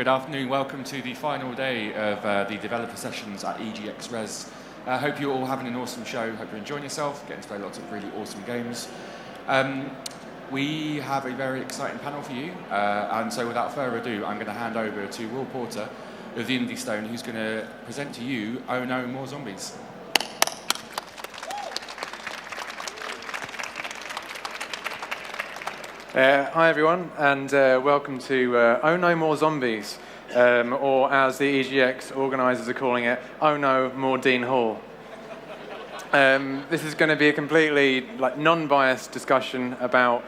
Good afternoon. Welcome to the final day of the developer sessions at EGX Rezzed. I hope you're all having an awesome show. Hope you're enjoying yourself, getting to play lots of really awesome games. We have a very exciting panel for you, and so without further ado, I'm going to hand over to Will Porter of the Indie Stone, who's going to present to you Oh No, More Zombies. Hi everyone, and welcome to Oh No More Zombies, or as the EGX organisers are calling it, Oh No More Dean Hall. This is going to be a completely non-biased discussion about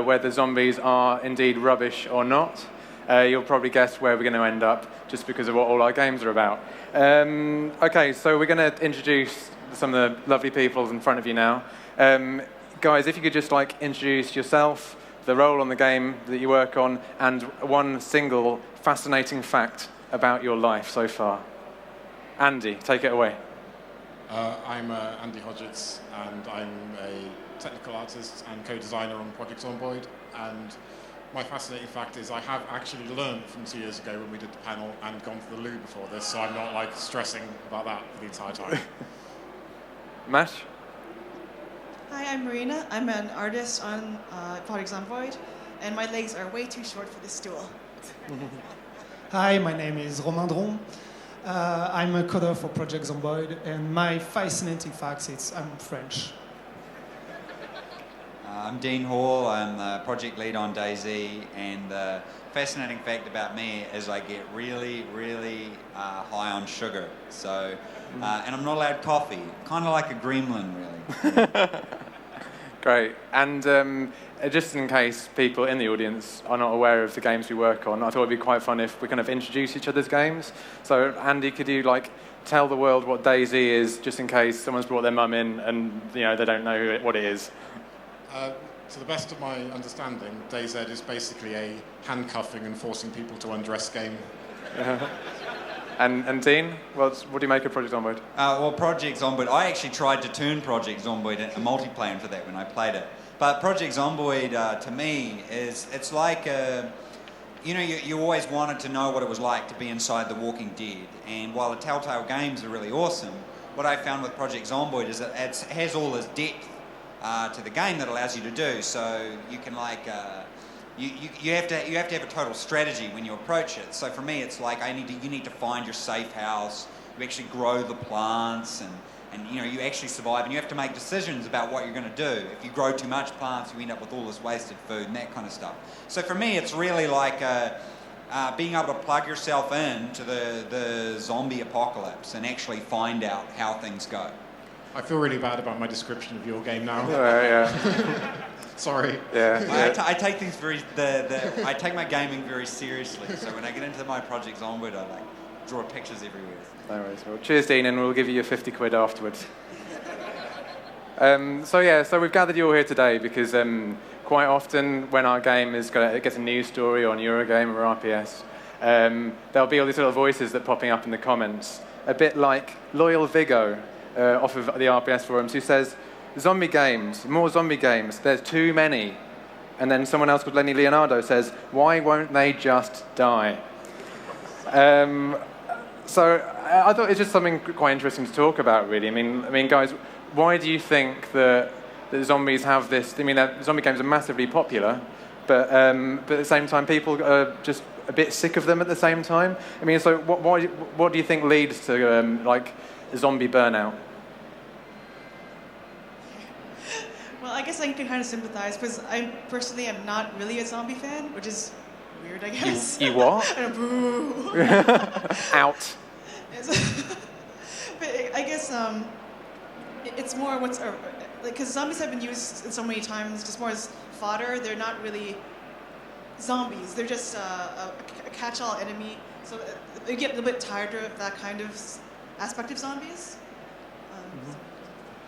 whether zombies are indeed rubbish or not. You'll probably guess where we're going to end up, just because of what all our games are about. Okay, so we're going to introduce some of the lovely people in front of you now. Guys, if you could just introduce yourself, the role on the game that you work on, and one single fascinating fact about your life so far. Andy, take it away. I'm Andy Hodgetts, and I'm a technical artist and co-designer on Project Zomboid. And my fascinating fact is I have actually learned from 2 years ago when we did the panel and gone to the loo before this, so I'm not stressing about that for the entire time. Matt? Hi, I'm Marina. I'm an artist on Project Zomboid, and my legs are way too short for this stool. Hi, my name is Romain Dron. I'm a coder for Project Zomboid, and my fascinating fact is I'm French. I'm Dean Hall. I'm the project lead on DayZ, and the fascinating fact about me is I get really, really high on sugar. So, and I'm not allowed coffee. Kind of like a gremlin, really. Great. And just in case people in the audience are not aware of the games we work on, I thought it'd be quite fun if we kind of introduce each other's games. So, Andy, could you tell the world what DayZ is, just in case someone's brought their mum in and they don't know what it is? To the best of my understanding, DayZ is basically a handcuffing and forcing people to undress game. And Dean, what do you make of Project Zomboid? Well, Project Zomboid, I actually tried to turn Project Zomboid into multiplayer for that when I played it. But Project Zomboid, to me, it's like, you always wanted to know what it was like to be inside The Walking Dead. And while the Telltale games are really awesome, what I found with Project Zomboid is that it has all this depth to the game that allows you to do. So you can you have to have a total strategy when you approach it. So for me, it's you need to find your safe house. You actually grow the plants, and you actually survive, and you have to make decisions about what you're going to do. If you grow too much plants, you end up with all this wasted food and that kind of stuff. So for me, it's really being able to plug yourself into the zombie apocalypse and actually find out how things go. I feel really bad about my description of your game now. Yeah. Sorry. Yeah. I take things I take my gaming very seriously. So when I get into my Project Zomboid, I draw pictures everywhere. No worries. Well, cheers, Dean, and we'll give you your 50 quid afterwards. So we've gathered you all here today because quite often when our game gets a news story on Eurogamer or RPS, there'll be all these little voices that are popping up in the comments, a bit like Loyal Vigo off of the RPS forums, who says, "Zombie games, more zombie games, there's too many." And then someone else called Lenny Leonardo says, "Why won't they just die?" So I thought it's just something quite interesting to talk about, really. I mean, guys, why do you think that zombies have this? Zombie games are massively popular, but at the same time, people are just a bit sick of them at the same time. So what do you think leads to zombie burnout? Well, I guess I can kind of sympathize, because I personally am not really a zombie fan, which is weird, I guess. You what? Boo. Out. But I guess it's more because zombies have been used so many times just more as fodder. They're not really zombies. They're just a catch-all enemy. So you get a little bit tired of that kind of aspect of zombies.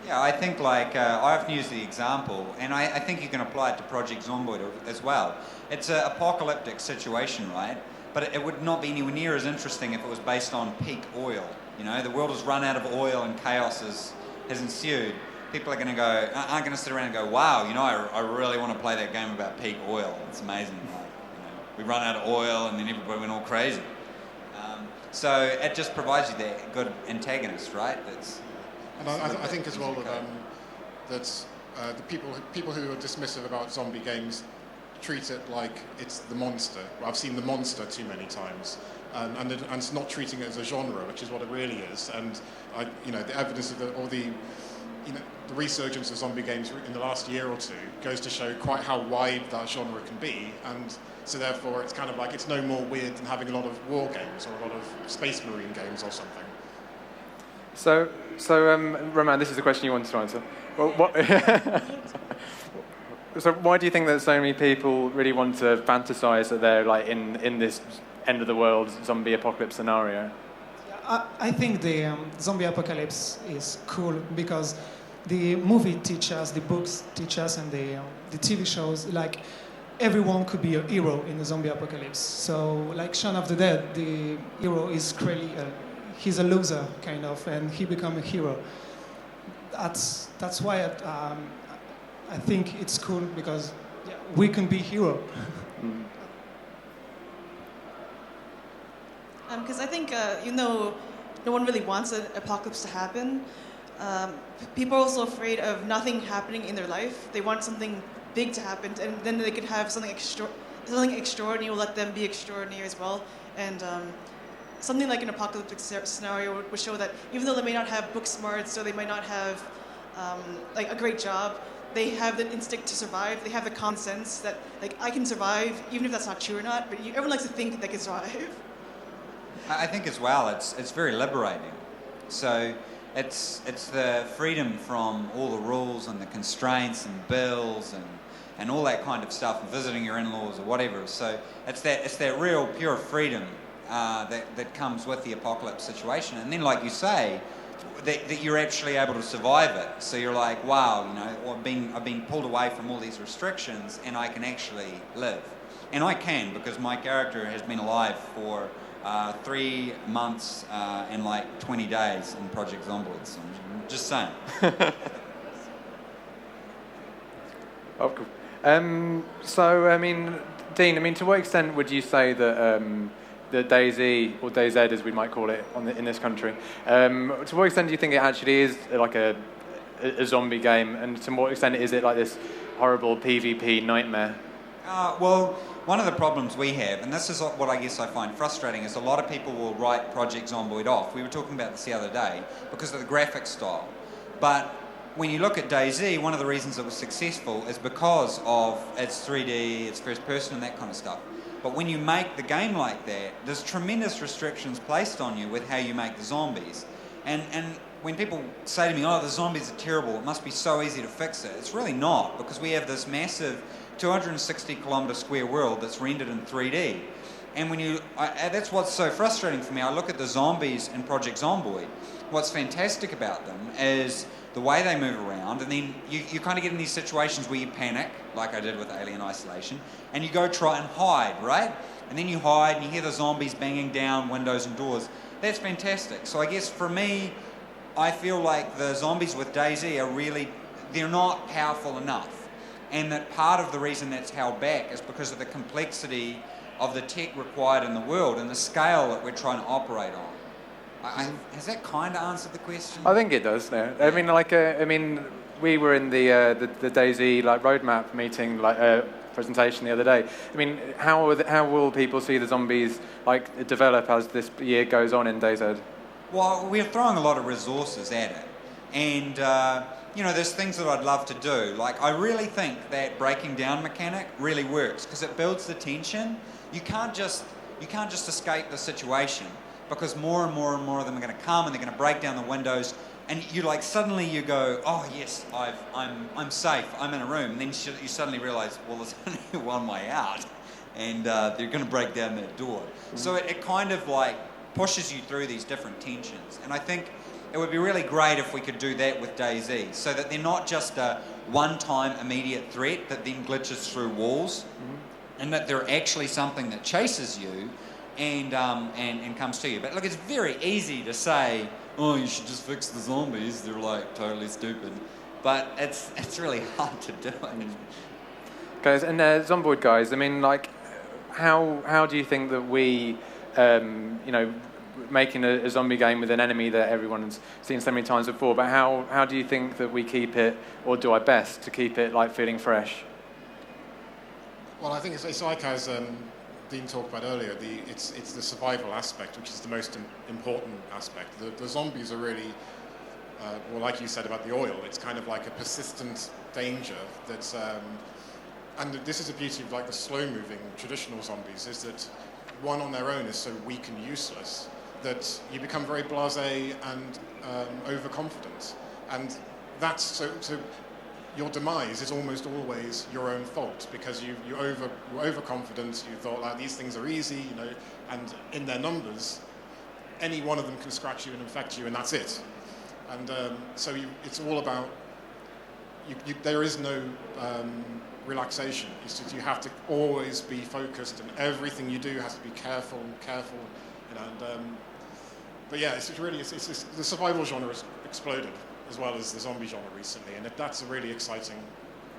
Yeah, I think I often use the example, and I think you can apply it to Project Zomboid as well. It's an apocalyptic situation, right? But it would not be anywhere near as interesting if it was based on peak oil. The world has run out of oil and chaos has ensued. People aren't going to sit around and go, "Wow, I really want to play that game about peak oil. It's amazing." we run out of oil, and then everybody went all crazy. So it just provides you that good antagonist, right? And I think as well that the people who are dismissive about zombie games treat it like it's the monster. I've seen the monster too many times, and it's not treating it as a genre, which is what it really is. And the evidence of the resurgence of zombie games in the last year or two goes to show quite how wide that genre can be, and so therefore it's kind of like it's no more weird than having a lot of war games or a lot of Space Marine games or something. So Roman, this is the question you wanted to answer. Well, so why do you think that so many people really want to fantasize that they're like in this end of the world zombie apocalypse scenario? I think the zombie apocalypse is cool because the movie teach us, the books teach us, and the TV shows, like everyone could be a hero in the zombie apocalypse. So like Shaun of the Dead, the hero is clearly he's a loser kind of, and he become a hero. That's why I think it's cool because we can be hero. Because I think, no one really wants an apocalypse to happen. People are also afraid of nothing happening in their life. They want something big to happen, and then they could have something extraordinary will let them be extraordinary as well. And something like an apocalyptic scenario would show that even though they may not have book smarts or they might not have like a great job, they have the instinct to survive. They have the common sense that like I can survive, even if that's not true or not. But everyone likes to think that they can survive. I think as well, it's very liberating. So it's the freedom from all the rules and the constraints and bills and all that kind of stuff, and visiting your in-laws or whatever. So it's that real pure freedom that comes with the apocalypse situation. And then, like you say, that you're actually able to survive it. So you're like, wow, I've been pulled away from all these restrictions, and I can actually live. And I can, because my character has been alive for 3 months and like 20 days in Project Zomboid. So I'm just saying. Oh, cool. So, I mean, Dean, to what extent would you say that the DayZ, or DayZ as we might call it in this country, to what extent do you think it actually is like a zombie game, and to what extent is it like this horrible PvP nightmare? Well, one of the problems we have, and this is what I guess I find frustrating, is a lot of people will write Project Zomboid off. We were talking about this the other day because of the graphic style. But when you look at DayZ, one of the reasons it was successful is because of its 3D, its first person and that kind of stuff. But when you make the game like that, there's tremendous restrictions placed on you with how you make the zombies. And when people say to me, oh, the zombies are terrible, it must be so easy to fix it, it's really not, because we have this massive 260 kilometre square world that's rendered in 3D. And that's what's so frustrating for me. I look at the zombies in Project Zomboid. What's fantastic about them is the way they move around, and then you kind of get in these situations where you panic, like I did with Alien Isolation, and you go try and hide, right? And then you hide and you hear the zombies banging down windows and doors. That's fantastic. So I guess for me, I feel like the zombies with DayZ they're not powerful enough. And that part of the reason that's held back is because of the complexity of the tech required in the world and the scale that we're trying to operate on. Has that kind of answered the question? I think it does. No, we were in the DayZ roadmap meeting presentation the other day. How will people see the zombies develop as this year goes on in DayZ? Well, we're throwing a lot of resources at it, and there's things that I'd love to do. I really think that breaking down mechanic really works because it builds the tension. You can't just escape the situation, because more and more and more of them are going to come and they're going to break down the windows, and suddenly you go, oh yes, I'm safe, I'm in a room, and then you suddenly realise, well, there's only one way out, and they're going to break down that door. So it kind of pushes you through these different tensions, and I think it would be really great if we could do that with DayZ, so that they're not just a one-time immediate threat that then glitches through walls, and that they're actually something that chases you and comes to you. But look, it's very easy to say, oh, you should just fix the zombies, they're totally stupid. But it's really hard to do it. Guys, and Zomboid guys, how do you think that we, making a zombie game with an enemy that everyone's seen so many times before, but how do you think that we keep it, or do our best to keep it like feeling fresh? Well, I think it's like as Dean talked about earlier, it's the survival aspect, which is the most important aspect. The zombies are really, well, like you said about the oil, it's kind of like a persistent danger that's, and this is the beauty of like the slow-moving traditional zombies, is that one on their own is so weak and useless that you become very blasé and overconfident, and that's so your demise is almost always your own fault, because you're overconfident. You thought like these things are easy, and in their numbers, any one of them can scratch you and infect you, and that's it. And so it's all about there is no relaxation. It's just you have to always be focused, and everything you do has to be careful. But yeah, it's the survival genre has exploded as well as the zombie genre recently, and that's a really exciting.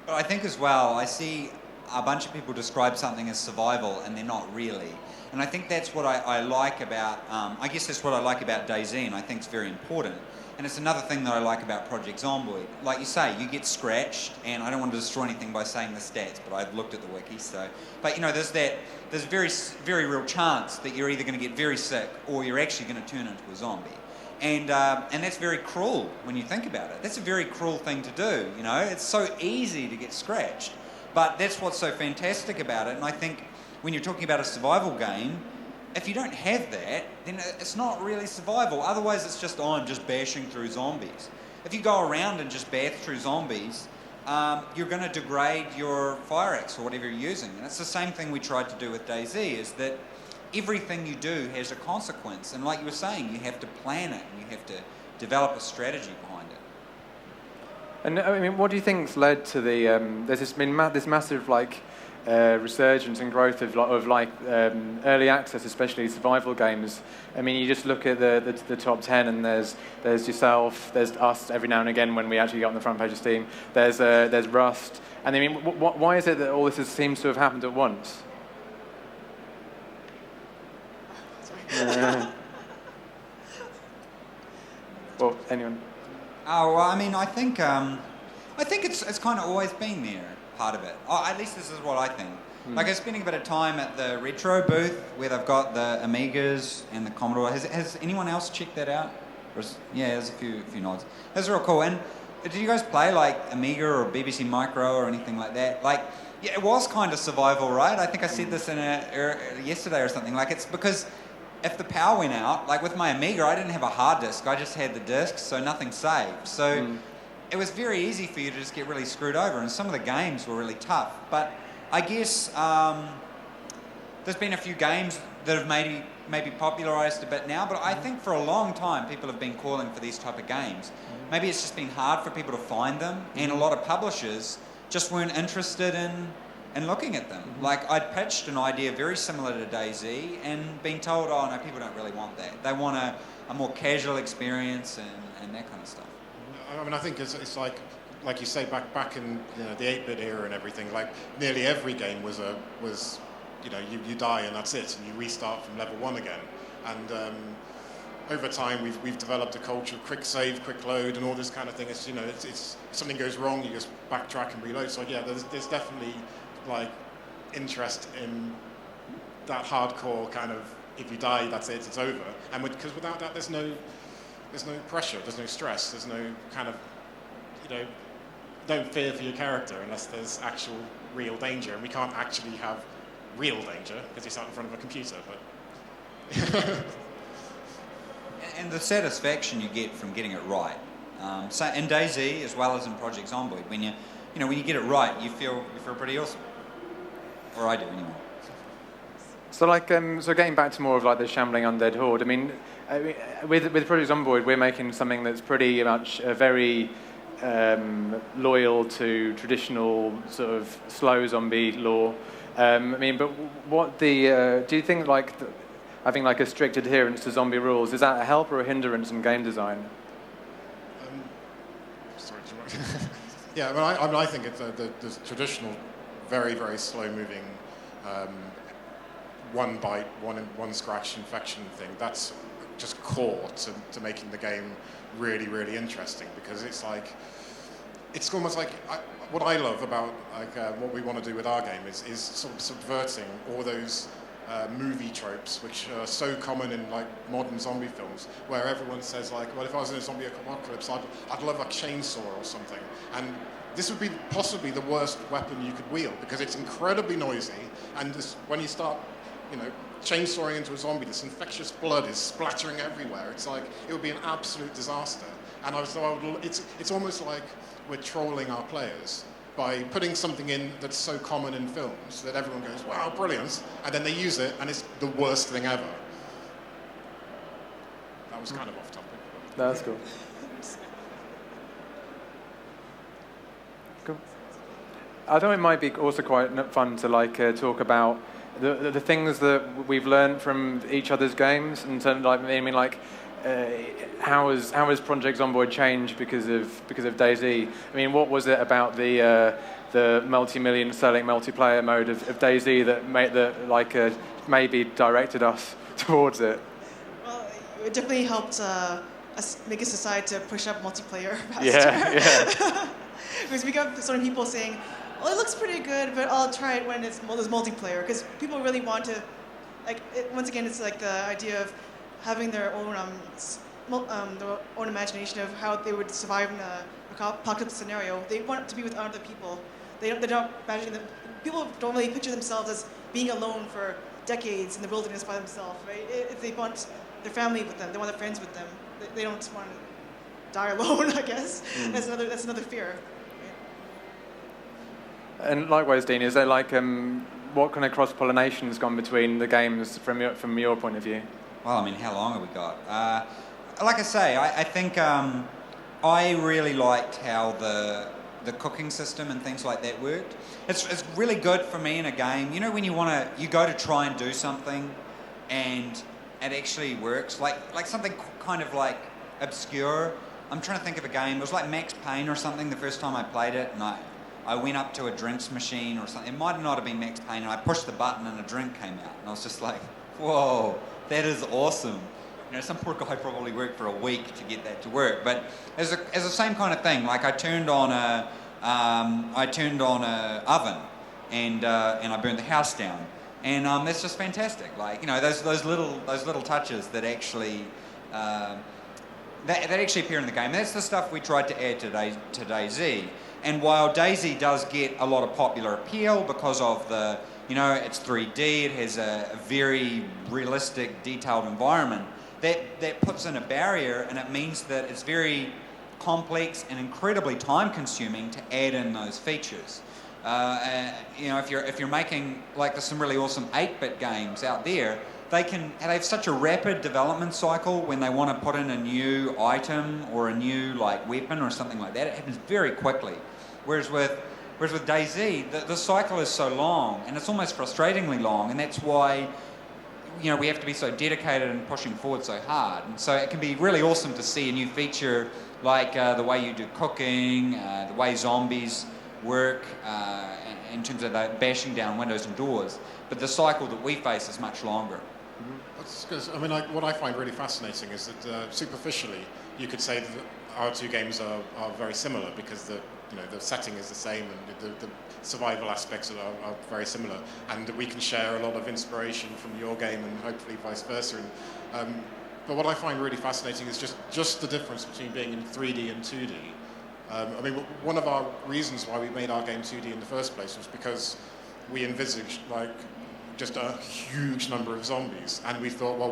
But I think as well, I see a bunch of people describe something as survival, and they're not really. And I think that's what I like about. I guess that's what I like about DayZ, and I think it's very important. And it's another thing that I like about Project Zomboid. Like you say, you get scratched, and I don't want to destroy anything by saying the stats, but I've looked at the wiki, so. But there's very, very real chance that you're either going to get very sick or you're actually going to turn into a zombie. And that's very cruel when you think about it. That's a very cruel thing to do, It's so easy to get scratched. But that's what's so fantastic about it. And I think when you're talking about a survival game, if you don't have that, then it's not really survival. Otherwise, it's just, I'm just bashing through zombies. If you go around and just bash through zombies, you're going to degrade your fire axe or whatever you're using. And it's the same thing we tried to do with DayZ, is that everything you do has a consequence. And like you were saying, you have to plan it, and you have to develop a strategy behind it. And I mean, what do you think's led to there's been this massive resurgence and growth of early access, especially survival games. I mean, you just look at the top 10, and there's yourself, there's us every now and again when we actually get on the front page of Steam. There's Rust, and I mean, why is it that all this seems to have happened at once? Well, anyone? Oh, well, I mean, I think it's kind of always been there. Part of it. At least this is what I think. Like, I was spending a bit of time at the retro booth where they've got the Amigas and the Commodore. Has anyone else checked that out? Yeah, there's a few nods. That's real cool. And did you guys play like Amiga or BBC Micro or anything like that? Like, yeah, it was kind of survival, right? I think I said this in yesterday or something. Like, it's because if the power went out, like with my Amiga, I didn't have a hard disk. I just had the discs, so nothing saved. So it was very easy for you to just get really screwed over, and some of the games were really tough. But I guess there's been a few games that have maybe popularised a bit now, but I think for a long time people have been calling for these type of games. Maybe it's just been hard for people to find them, and a lot of publishers just weren't interested in looking at them. Like, I'd pitched an idea very similar to DayZ and been told, oh no, people don't really want that. They want a more casual experience and that kind of stuff. I mean, I think it's like you say, back in the 8-bit era and everything. Like, nearly every game was you die and that's it, and you restart from level 1 again. And over time, we've developed a culture of quick save, quick load, and all this kind of thing. It's it's if something goes wrong, you just backtrack and reload. So yeah, there's definitely like interest in that hardcore kind of, if you die, that's it, it's over. And because without that, there's no pressure, there's no stress, there's no kind of, don't fear for your character unless there's actual real danger. And we can't actually have real danger because you're sat in front of a computer. But and the satisfaction you get from getting it right. So in DayZ as well as in Project Zomboid, when you get it right, you feel pretty awesome. Or I do anyway. So so getting back to more of like the shambling undead horde. I mean, with Project Zomboid, we're making something that's pretty much very loyal to traditional sort of slow zombie lore. I mean, but do you think having like a strict adherence to zombie rules, is that a help or a hindrance in game design? Sorry, yeah, I think it's the traditional, very, very slow-moving one bite, one scratch infection thing, that's just core to making the game really, really interesting, because it's like, it's almost like, what I love about like what we want to do with our game is sort of subverting all those movie tropes which are so common in like modern zombie films, where everyone says like, well, if I was in a zombie apocalypse, I'd love a chainsaw or something. And this would be possibly the worst weapon you could wield, because it's incredibly noisy, and when you start, chainsawing into a zombie, this infectious blood is splattering everywhere. It's like, it would be an absolute disaster. And it's almost like we're trolling our players by putting something in that's so common in films that everyone goes, wow, brilliant, and then they use it, and it's the worst thing ever. That was kind of off topic. That's cool. Cool. I thought it might be also quite fun to talk about the things that we've learned from each other's games, and how has Project Zomboid changed because of DayZ? I mean, what was it about the multi-million selling multiplayer mode of DayZ that maybe directed us towards it? Well, it definitely helped us decide to push up multiplayer faster. Yeah. Because we got so many people saying, well, it looks pretty good, but I'll try it when there's multiplayer, because people really want to, once again, it's like the idea of having their own imagination of how they would survive in a apocalypse scenario. They want to be with other people. They're not imagining that. People don't really picture themselves as being alone for decades in the wilderness by themselves, right? If they want their family with them, they want their friends with them. They don't want to die alone, I guess. That's another fear. And likewise, Dean, is there what kind of cross-pollination has gone between the games from your point of view? Well, I mean, how long have we got? Like I say, I think I really liked how the cooking system and things like that worked. It's really good for me in a game. When you go to try and do something, and it actually works. Like something kind of like obscure. I'm trying to think of a game. It was like Max Payne or something the first time I played it, and I went up to a drinks machine or something. It might not have been Max Payne, and I pushed the button and a drink came out. And I was just like, whoa, that is awesome. Some poor guy probably worked for a week to get that to work. But as the same kind of thing, like I turned on a oven, and I burned the house down. And that's just fantastic. Those little touches that actually that actually appear in the game. That's the stuff we tried to add to DayZ. And while DayZ does get a lot of popular appeal because of it's 3D, it has a very realistic, detailed environment, that puts in a barrier, and it means that it's very complex and incredibly time-consuming to add in those features. If you're making, there's some really awesome 8-bit games out there, they have such a rapid development cycle when they want to put in a new item or a new weapon or something like that. It happens very quickly. Whereas with DayZ, the cycle is so long, and it's almost frustratingly long, and that's why we have to be so dedicated and pushing forward so hard. And so it can be really awesome to see a new feature like the way you do cooking, the way zombies work in terms of bashing down windows and doors. But the cycle that we face is much longer. That's because, what I find really fascinating is that superficially you could say that our two games are very similar, because the setting is the same, and the survival aspects are very similar, and we can share a lot of inspiration from your game and hopefully vice versa. But what I find really fascinating is just the difference between being in 3D and 2D. One of our reasons why we made our game 2D in the first place was because we envisaged just a huge number of zombies, and we thought, well,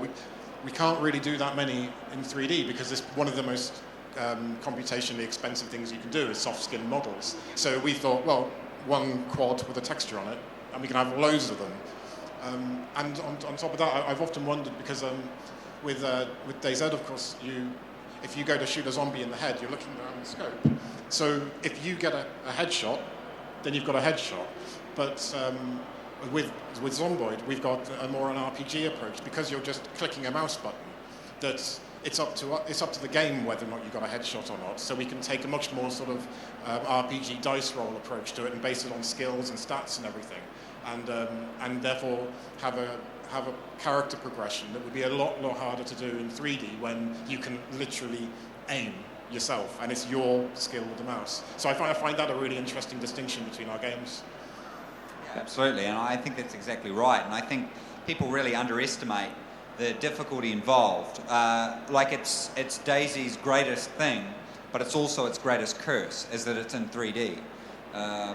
we can't really do that many in 3D, because it's one of the most computationally expensive things you can do is soft skin models. So we thought, well, one quad with a texture on it, and we can have loads of them. And on top of that, I've often wondered, because with DayZ, of course, if you go to shoot a zombie in the head, you're looking down the scope. So if you get a headshot, then you've got a headshot. But with Zomboid, we've got an RPG approach, because you're just clicking a mouse button. That it's up to the game whether or not you got a headshot or not. So we can take a much more sort of RPG dice roll approach to it, and base it on skills and stats and everything, and therefore have have a character progression that would be a lot harder to do in 3D when you can literally aim yourself and it's your skill with the mouse. So I find that a really interesting distinction between our games. Yeah, absolutely, and I think that's exactly right. And I think people really underestimate the difficulty involved. Like it's DayZ's greatest thing, but it's also its greatest curse, is that it's in 3D.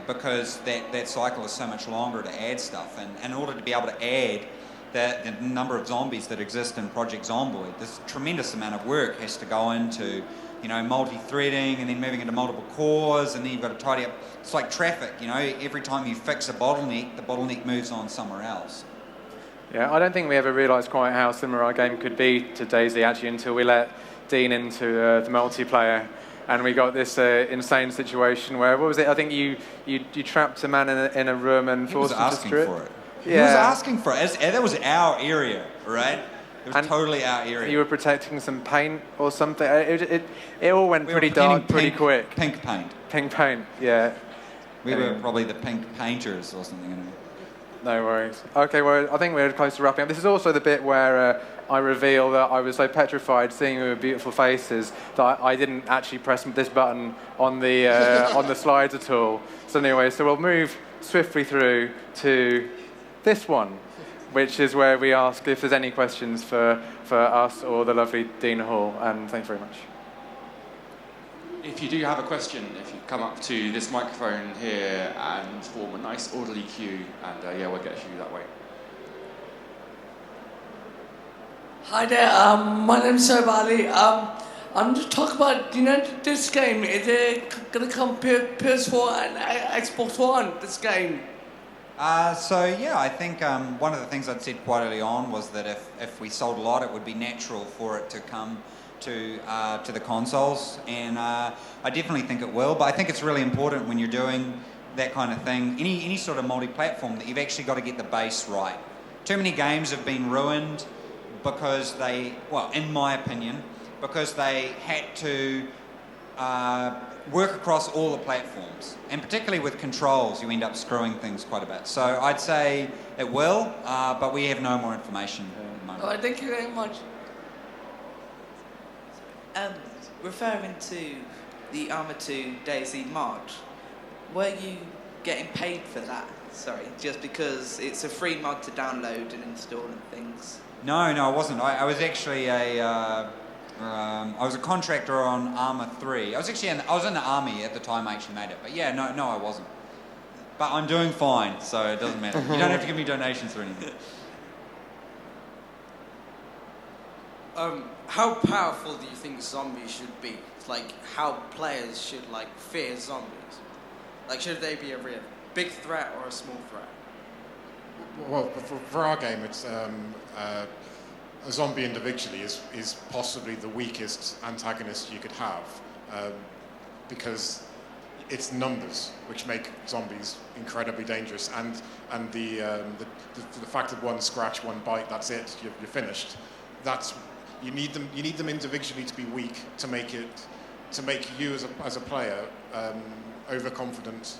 Because that cycle is so much longer to add stuff, and in order to be able to add the number of zombies that exist in Project Zomboid, this tremendous amount of work has to go into, you know, multi-threading and then moving into multiple cores, and then you've got to tidy up. It's like traffic, you know, every time you fix a bottleneck, the bottleneck moves on somewhere else. Yeah, I don't think we ever realised quite how similar our game could be to DayZ actually until we let Dean into the multiplayer. And we got this insane situation where, what was it? I think you trapped a man in a room and forced him to strip. He was asking for it. Yeah. He was asking for it. That was our area, right? It was totally our area. You were protecting some paint or something. It all went pretty dark, pretty quick. Pink paint. Pink paint, yeah. We were probably the pink painters or something. You know? No worries. Okay, well, I think we're close to wrapping up. This is also the bit where I reveal that I was so petrified seeing your beautiful faces that I didn't actually press this button on the on the slides at all. So anyway, so we'll move swiftly through to this one, which is where we ask if there's any questions for us or the lovely Dean Hall. And thanks very much. If you do have a question, if you come up to this microphone here and form a nice orderly queue, and yeah, we'll get to you that way. Hi there, my name's Sobali. I'm just talking about, you know, this game. Is it going to come PS4 and Xbox One, this game? So yeah, I think one of the things I'd said quite early on was that if we sold a lot, it would be natural for it to come to the consoles, and I definitely think it will. But I think it's really important when you're doing that kind of thing, any sort of multi-platform, that you've actually got to get the base right. Too many games have been ruined because they, well, in my opinion, because they had to work across all the platforms, and particularly with controls, you end up screwing things quite a bit. So I'd say it will, but we have no more information at the moment. All right, thank you very much. Referring to the Arma 2 DayZ mod, were you getting paid for that? Sorry, just because it's a free mod to download and install and things. No, I wasn't. I was actually I was a contractor on Arma 3. I was in the army at the time I actually made it. But yeah, no, I wasn't. But I'm doing fine, so it doesn't matter. You don't have to give me donations or anything. How powerful do you think zombies should be? Like, how players should, like, fear zombies? Like, should they be a real big threat or a small threat? Well, for our game, it's a zombie individually is possibly the weakest antagonist you could have, because it's numbers which make zombies incredibly dangerous, and the fact of one scratch, one bite, that's it, you're finished. You need them individually to be weak to make you as a player overconfident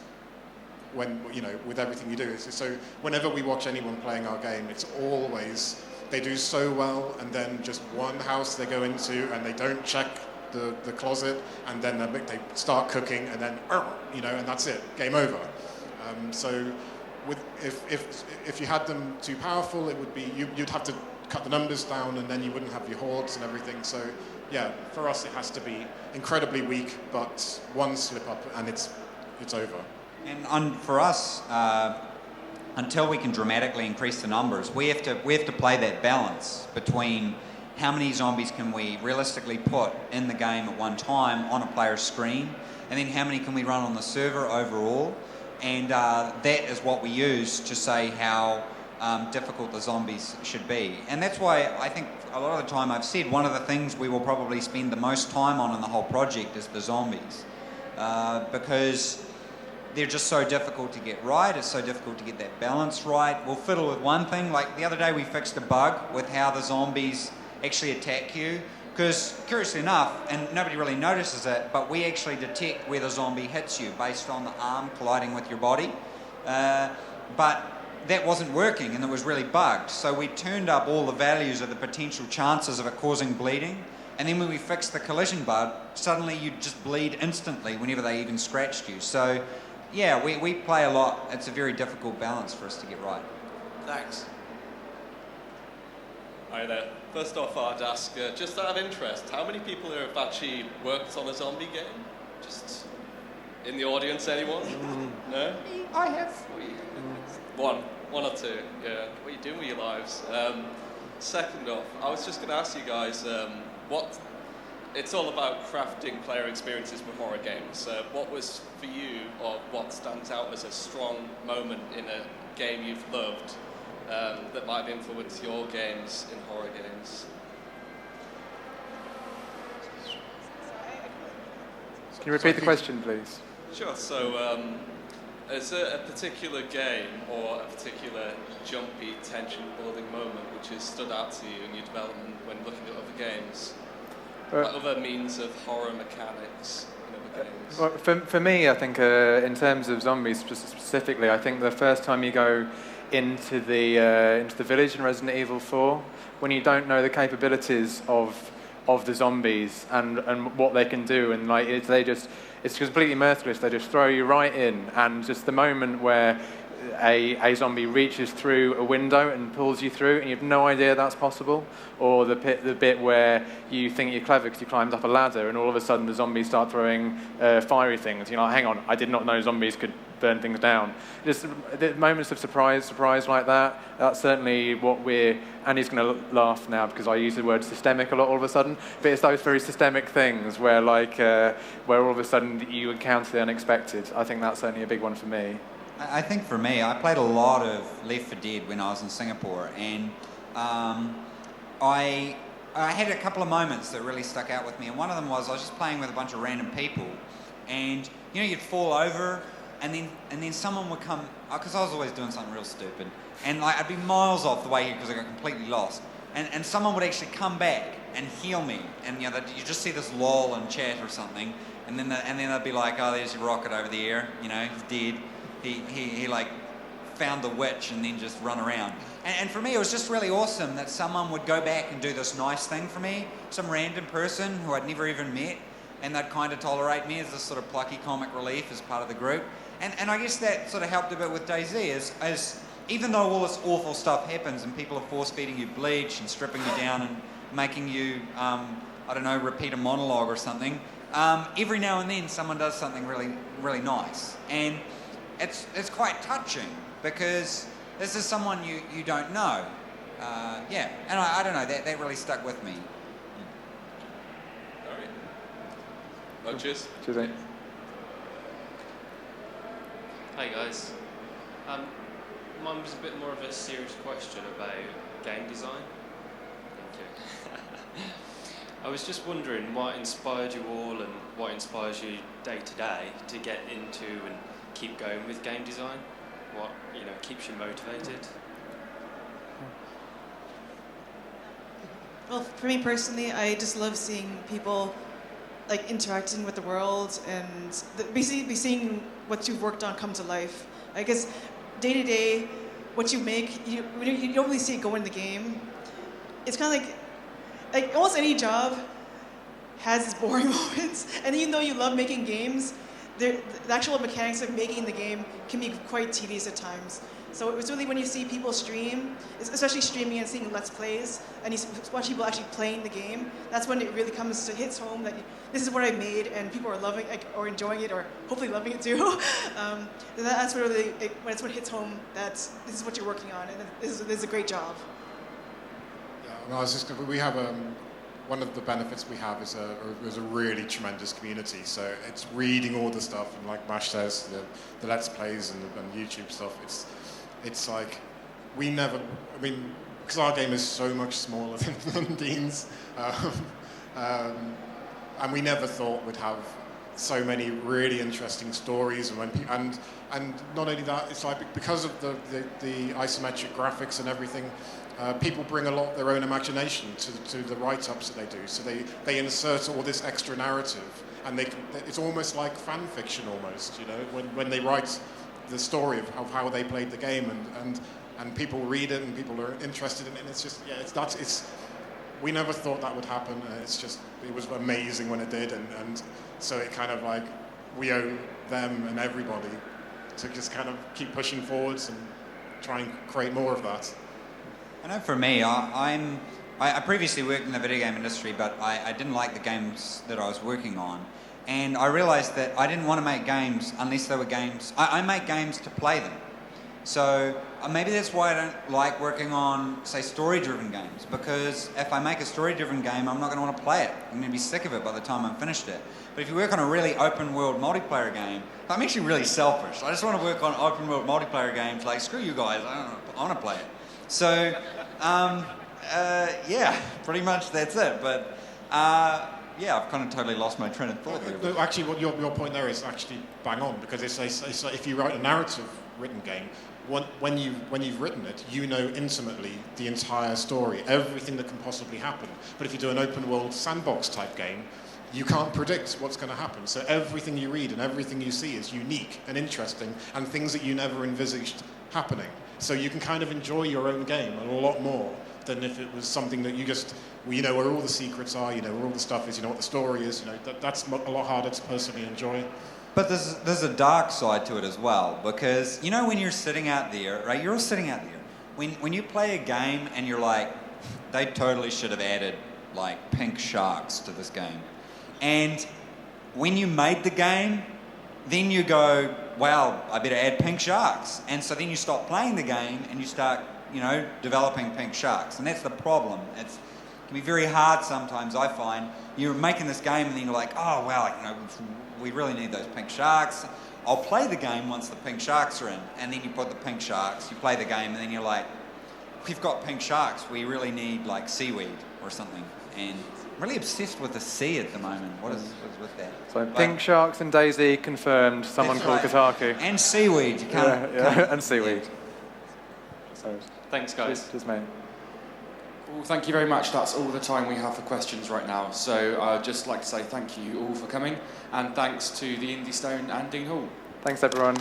when, you know, with everything you do. So whenever we watch anyone playing our game, it's always they do so well, and then just one house they go into and they don't check the closet, and then they start cooking, and then you know, and that's it, game over. So if you had them too powerful, it would be you'd have to cut the numbers down, and then you wouldn't have your hordes and everything. So yeah, for us it has to be incredibly weak, but one slip up and it's over. And for us, until we can dramatically increase the numbers, we have to play that balance between how many zombies can we realistically put in the game at one time on a player's screen, and then how many can we run on the server overall. And that is what we use to say how difficult the zombies should be. And that's why I think a lot of the time I've said one of the things we will probably spend the most time on in the whole project is the zombies, because they're just so difficult to get right. It's so difficult to get that balance right. We'll fiddle with one thing, like the other day we fixed a bug with how the zombies actually attack you, because curiously enough, and nobody really notices it, but we actually detect where the zombie hits you based on the arm colliding with your body. But that wasn't working and it was really bugged. So we turned up all the values of the potential chances of it causing bleeding. And then when we fixed the collision bug, suddenly you'd just bleed instantly whenever they even scratched you. So yeah, we play a lot. It's a very difficult balance for us to get right. Thanks. Hi there. First off, I'd ask, just out of interest, how many people here have actually worked on a zombie game? Just in the audience, anyone? No? I have. One or two, yeah. What are you doing with your lives? Second off, I was just going to ask you guys, it's all about crafting player experiences with horror games. What was for you, or what stands out as a strong moment in a game you've loved that might have influenced your games in horror games? Can you repeat the question, please? Sure. So, is there a particular game or a particular jumpy, tension-building moment which has stood out to you in your development when looking at other games? Other means of horror mechanics in other games? Well, for me, I think in terms of zombies specifically, I think the first time you go into the village in Resident Evil 4, when you don't know the capabilities of the zombies and what they can do, and like it's completely merciless. They just throw you right in, and just the moment where a zombie reaches through a window and pulls you through, and you have no idea that's possible, or the bit where you think you're clever because you climbed up a ladder, and all of a sudden the zombies start throwing fiery things. You're like, hang on, I did not know zombies could burn things down. Just the moments of surprise like that. That's certainly what Andy's going to laugh now because I use the word systemic a lot all of a sudden. But it's those very systemic things where where all of a sudden you encounter the unexpected. I think that's certainly a big one for me. I think for me, I played a lot of Left 4 Dead when I was in Singapore, and I had a couple of moments that really stuck out with me, and one of them was I was just playing with a bunch of random people, and you'd fall over, and then someone would come, because I was always doing something real stupid, and I'd be miles off the way here because I got completely lost, and someone would actually come back and heal me, and you just see this lull in chat or something, and then they'd be like, oh, there's your rocket over there, he's dead. He like found the witch and then just run around. And for me, it was just really awesome that someone would go back and do this nice thing for me, some random person who I'd never even met, and they'd kind of tolerate me as this sort of plucky comic relief as part of the group. And I guess that sort of helped a bit with DayZ, as even though all this awful stuff happens and people are force-feeding you bleach and stripping you down and making you, repeat a monologue or something, every now and then someone does something really, really nice. And it's quite touching because this is someone you don't know. And I don't know, that really stuck with me. All right. Well, cheers. Cheers, mate. Hi guys. Mine was a bit more of a serious question about game design. Thank you. I was just wondering what inspired you all and what inspires you day to day to get into and keep going with game design? What keeps you motivated? Well, for me personally, I just love seeing people like interacting with the world and basically seeing what you've worked on come to life. I guess day to day, what you make, you don't really see it go in the game. It's kind of like almost any job has its boring moments, and even though you love making games, the actual mechanics of making the game can be quite tedious at times. So it was really when you see people stream, especially streaming and seeing Let's Plays, and you watch people actually playing the game, that's when it really hits home that this is what I made and people are loving it or enjoying it or hopefully loving it too. That's when when it hits home that this is what you're working on and this is a great job. Yeah, we have one of the benefits we have is a really tremendous community. So it's reading all the stuff, and like Mash says, the Let's Plays and YouTube stuff. It's like because our game is so much smaller than Dean's, and we never thought we'd have so many really interesting stories. And not only that, it's like because of the isometric graphics and everything. People bring a lot of their own imagination to the write-ups that they do. So they insert all this extra narrative, and it's almost like fan fiction almost, when they write the story of how they played the game, and people read it and people are interested in it. And it's just, yeah, it's we never thought that would happen. It was amazing when it did, and so it kind of like we owe them and everybody to just kind of keep pushing forwards and try and create more of that. I know for me, I previously worked in the video game industry, but I didn't like the games that I was working on. And I realised that I didn't want to make games unless they were games. I make games to play them. So maybe that's why I don't like working on, say, story-driven games, because if I make a story-driven game, I'm not going to want to play it. I'm going to be sick of it by the time I'm finished it. But if you work on a really open-world multiplayer game, I'm actually really selfish. I just want to work on open-world multiplayer games like, screw you guys, I want to play it. So, yeah, pretty much that's it. But, yeah, I've kind of totally lost my train of thought there. No, actually, what your point there is actually bang on, because it's like if you write a narrative-written game, when you've written it, you know intimately the entire story, everything that can possibly happen. But if you do an open-world sandbox-type game, you can't predict what's going to happen. So everything you read and everything you see is unique and interesting and things that you never envisaged happening. So you can kind of enjoy your own game a lot more than if it was something that you just, you know, where all the secrets are, you know, where all the stuff is, you know, what the story is, you know, that's a lot harder to personally enjoy. But there's a dark side to it as well, because, you know, when you're sitting out there, right, you're all sitting out there. When you play a game and you're like, they totally should have added, like, pink sharks to this game. And when you made the game, then you go, wow, I better add pink sharks. And so then you stop playing the game and you start, you know, developing pink sharks. And that's the problem. It can be very hard sometimes, I find. You're making this game and then you're like, oh, wow, you know, we really need those pink sharks. I'll play the game once the pink sharks are in. And then you put the pink sharks, you play the game, and then you're like, we've got pink sharks. We really need, like, seaweed or something. And I'm really obsessed with the sea at the moment. What is with that? So pink sharks and DayZ confirmed. Someone called Kotaku. And seaweed. You can't. Yeah, and seaweed. Yeah. So, thanks, guys. Cheers, mate. Well, thank you very much. That's all the time we have for questions right now. So I'd just like to say thank you all for coming, and thanks to the Indie Stone and Dean Hall. Thanks, everyone.